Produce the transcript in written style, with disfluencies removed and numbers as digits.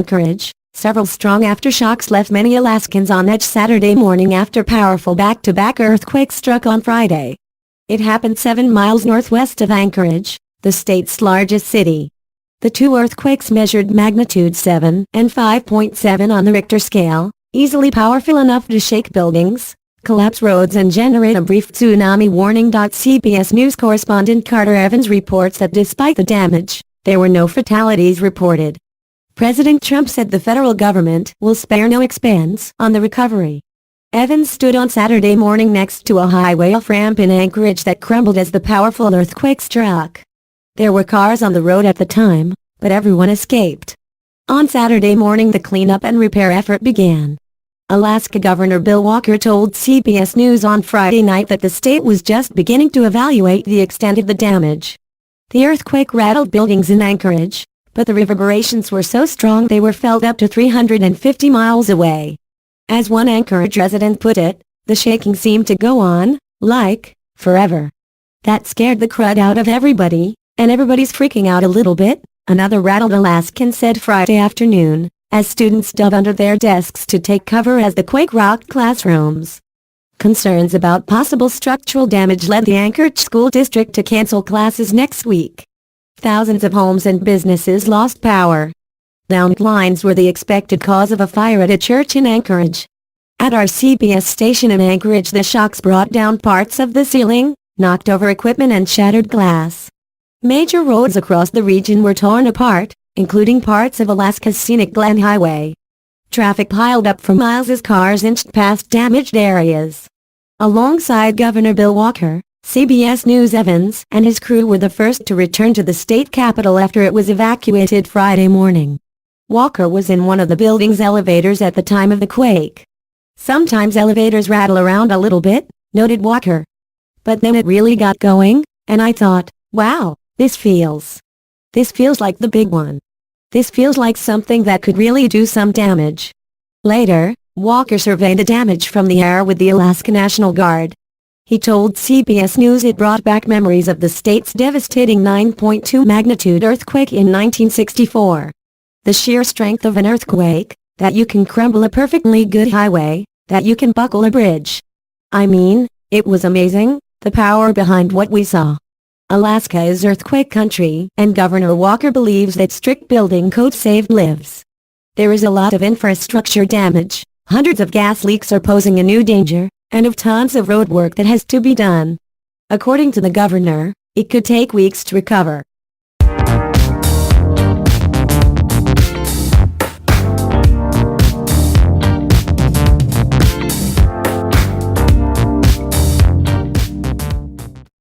Anchorage, several strong aftershocks left many Alaskans on edge Saturday morning after powerful back-to-back earthquakes struck on Friday. It happened 7 miles northwest of Anchorage, the state's largest city. The two earthquakes measured magnitude 7 and 5.7 on the Richter scale, easily powerful enough to shake buildings, collapse roads and generate a brief tsunami warning. CBS News correspondent Carter Evans reports that despite the damage, there were no fatalities reported. President Trump said the federal government will spare no expense on the recovery. Evans stood on Saturday morning next to a highway off-ramp in Anchorage that crumbled as the powerful earthquake struck. There were cars on the road at the time, but everyone escaped. On Saturday morning the cleanup and repair effort began. Alaska Governor Bill Walker told CBS News on Friday night that the state was just beginning to evaluate the extent of the damage. The earthquake rattled buildings in Anchorage, but the reverberations were so strong they were felt up to 350 miles away. As one Anchorage resident put it, the shaking seemed to go on, like, forever. That scared the crud out of everybody, and everybody's freaking out a little bit, another rattled Alaskan said Friday afternoon, as students dug under their desks to take cover as the quake rocked classrooms. Concerns about possible structural damage led the Anchorage School District to cancel classes next week. Thousands of homes and businesses lost power. Downed lines were the expected cause of a fire at a church in Anchorage. At our CBS station in Anchorage, the shocks brought down parts of the ceiling, knocked over equipment and shattered glass. Major roads across the region were torn apart, including parts of Alaska's scenic Glen Highway. Traffic piled up for miles as cars inched past damaged areas. Alongside Governor Bill Walker, CBS News Evans and his crew were the first to return to the state capitol after it was evacuated Friday morning. Walker was in one of the building's elevators at the time of the quake. Sometimes elevators rattle around a little bit, noted Walker. But then it really got going, and I thought, wow, this feels like the big one. This feels like something that could really do some damage. Later, Walker surveyed the damage from the air with the Alaska National Guard. He told CBS News it brought back memories of the state's devastating 9.2 magnitude earthquake in 1964. The sheer strength of an earthquake, that you can crumble a perfectly good highway, that you can buckle a bridge. I mean, it was amazing, the power behind what we saw. Alaska is earthquake country, and Governor Walker believes that strict building codes saved lives. There is a lot of infrastructure damage, hundreds of gas leaks are posing a new danger, and of tons of road work that has to be done. According to the governor, it could take weeks to recover.